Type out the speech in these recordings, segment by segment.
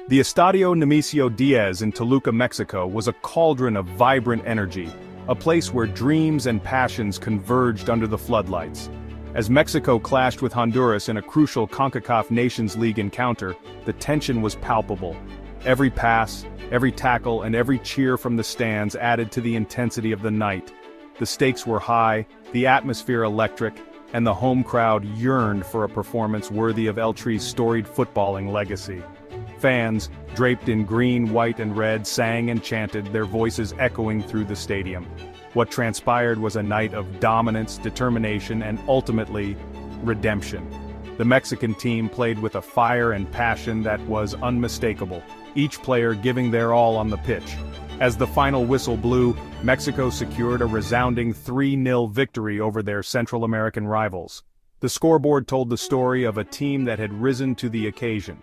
The Estadio Nemesio Diez in Toluca, Mexico was a cauldron of vibrant energy, a place where dreams and passions converged under the floodlights. As Mexico clashed with Honduras in a crucial CONCACAF Nations League encounter, the tension was palpable. Every pass, every tackle, and every cheer from the stands added to the intensity of the night. The stakes were high, the atmosphere electric, and the home crowd yearned for a performance worthy of El Tri's storied footballing legacy. Fans, draped in green, white, and red, sang and chanted, their voices echoing through the stadium. What transpired was a night of dominance, determination, and ultimately, redemption. The Mexican team played with a fire and passion that was unmistakable, each player giving their all on the pitch. As the final whistle blew, Mexico secured a resounding 3-0 victory over their Central American rivals. The scoreboard told the story of a team that had risen to the occasion.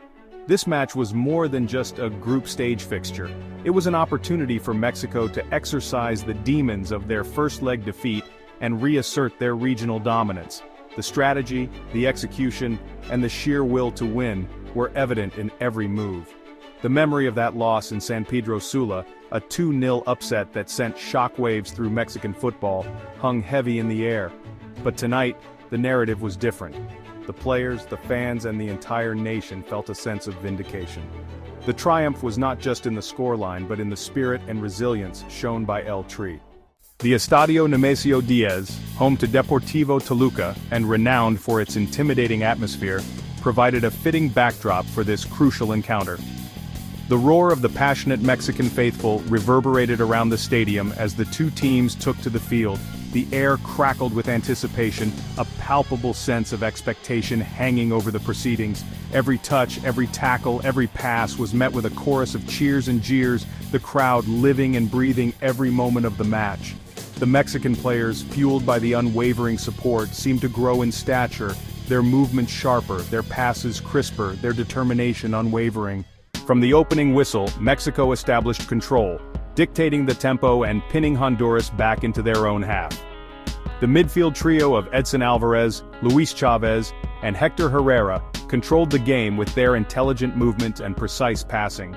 This match was more than just a group stage fixture. It was an opportunity for Mexico to exorcise the demons of their first-leg defeat and reassert their regional dominance. The strategy, the execution, and the sheer will to win were evident in every move. The memory of that loss in San Pedro Sula, a 2-0 upset that sent shockwaves through Mexican football, hung heavy in the air. But tonight, the narrative was different. The players, the fans, and the entire nation felt a sense of vindication. The triumph was not just in the scoreline but in the spirit and resilience shown by El Tri. The Estadio Nemesio Diez, home to Deportivo Toluca and renowned for its intimidating atmosphere, provided a fitting backdrop for this crucial encounter. The roar of the passionate Mexican faithful reverberated around the stadium as the two teams took to the field. The air crackled with anticipation, a palpable sense of expectation hanging over the proceedings. Every touch, every tackle, every pass was met with a chorus of cheers and jeers, the crowd living and breathing every moment of the match. The Mexican players, fueled by the unwavering support, seemed to grow in stature, their movements sharper, their passes crisper, their determination unwavering. From the opening whistle, Mexico established control, dictating the tempo and pinning Honduras back into their own half. The midfield trio of Edson Alvarez, Luis Chavez, and Hector Herrera controlled the game with their intelligent movement and precise passing.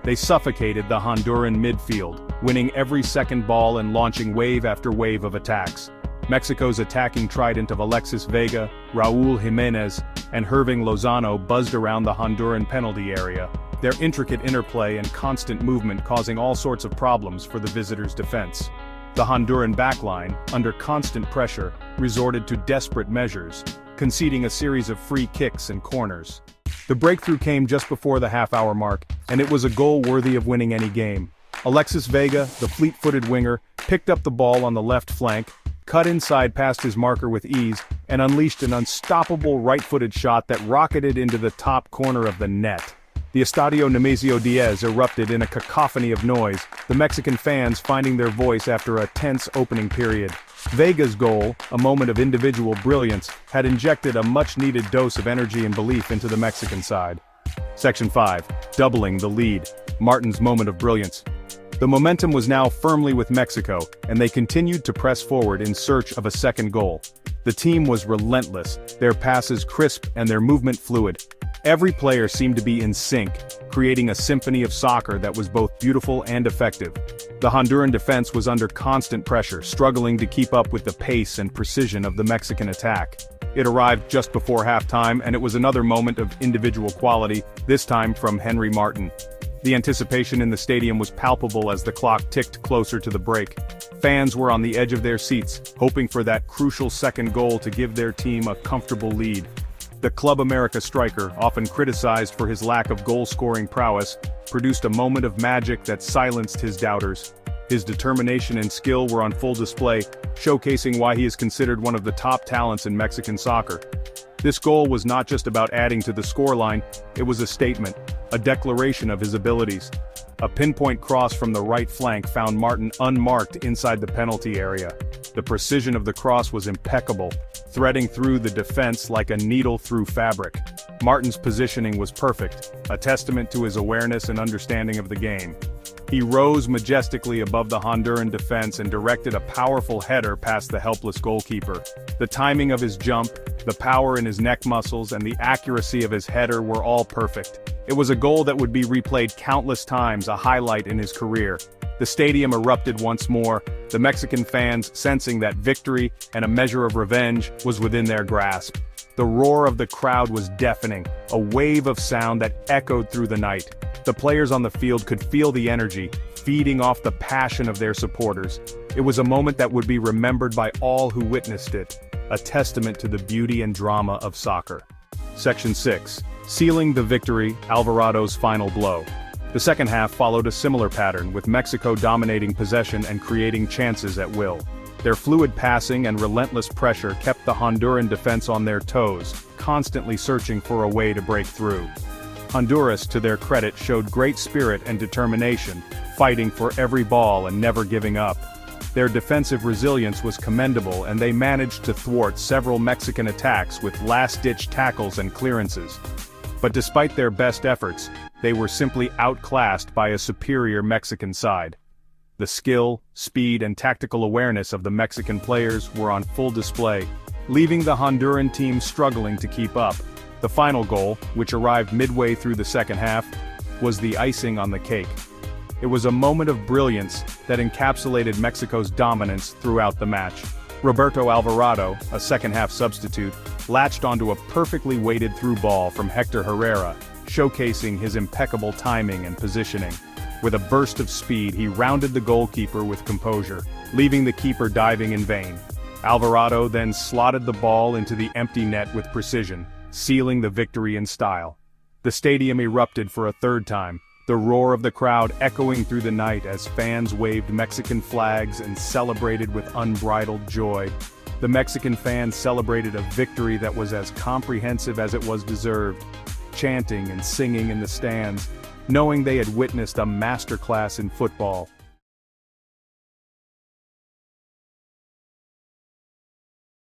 They suffocated the Honduran midfield, winning every second ball and launching wave after wave of attacks. Mexico's attacking trident of Alexis Vega, Raúl Jiménez, and Herving Lozano buzzed around the Honduran penalty area, their intricate interplay and constant movement causing all sorts of problems for the visitors' defense. The Honduran backline, under constant pressure, resorted to desperate measures, conceding a series of free kicks and corners. The breakthrough came just before the half-hour mark, and it was a goal worthy of winning any game. Alexis Vega, the fleet-footed winger, picked up the ball on the left flank, cut inside past his marker with ease, and unleashed an unstoppable right-footed shot that rocketed into the top corner of the net. The Estadio Nemesio Diez erupted in a cacophony of noise, the Mexican fans finding their voice after a tense opening period. Vega's goal, a moment of individual brilliance, had injected a much-needed dose of energy and belief into the Mexican side. Section 5. Doubling the lead. Martin's moment of brilliance. The momentum was now firmly with Mexico, and they continued to press forward in search of a second goal. The team was relentless, their passes crisp and their movement fluid. Every player seemed to be in sync, creating a symphony of soccer that was both beautiful and effective. The Honduran defense was under constant pressure, struggling to keep up with the pace and precision of the Mexican attack. It arrived just before halftime, and it was another moment of individual quality, this time from Henry Martin. The anticipation in the stadium was palpable as the clock ticked closer to the break. Fans were on the edge of their seats, hoping for that crucial second goal to give their team a comfortable lead. The Club America striker, often criticized for his lack of goal-scoring prowess, produced a moment of magic that silenced his doubters. His determination and skill were on full display, showcasing why he is considered one of the top talents in Mexican soccer. This goal was not just about adding to the scoreline, it was a statement, a declaration of his abilities. A pinpoint cross from the right flank found Martin unmarked inside the penalty area. The precision of the cross was impeccable, threading through the defense like a needle through fabric. Martin's positioning was perfect, a testament to his awareness and understanding of the game. He rose majestically above the Honduran defense and directed a powerful header past the helpless goalkeeper. The timing of his jump, the power in his neck muscles, and the accuracy of his header were all perfect. It was a goal that would be replayed countless times, a highlight in his career. The stadium erupted once more, the Mexican fans sensing that victory and a measure of revenge was within their grasp. The roar of the crowd was deafening, a wave of sound that echoed through the night. The players on the field could feel the energy, feeding off the passion of their supporters. It was a moment that would be remembered by all who witnessed it, a testament to the beauty and drama of soccer. Section 6. Sealing the victory, Alvarado's final blow. The second half followed a similar pattern, with Mexico dominating possession and creating chances at will. Their fluid passing and relentless pressure kept the Honduran defense on their toes, constantly searching for a way to break through. Honduras, to their credit, showed great spirit and determination, fighting for every ball and never giving up. Their defensive resilience was commendable, and they managed to thwart several Mexican attacks with last-ditch tackles and clearances. But despite their best efforts, they were simply outclassed by a superior Mexican side. The skill, speed, and tactical awareness of the Mexican players were on full display, leaving the Honduran team struggling to keep up. The final goal, which arrived midway through the second half, was the icing on the cake. It was a moment of brilliance that encapsulated Mexico's dominance throughout the match. Roberto Alvarado, a second-half substitute, latched onto a perfectly weighted through ball from Hector Herrera, showcasing his impeccable timing and positioning. With a burst of speed, he rounded the goalkeeper with composure, leaving the keeper diving in vain. Alvarado then slotted the ball into the empty net with precision, sealing the victory in style. The stadium erupted for a third time, the roar of the crowd echoing through the night as fans waved Mexican flags and celebrated with unbridled joy. The Mexican fans celebrated a victory that was as comprehensive as it was deserved, chanting and singing in the stands, knowing they had witnessed a masterclass in football.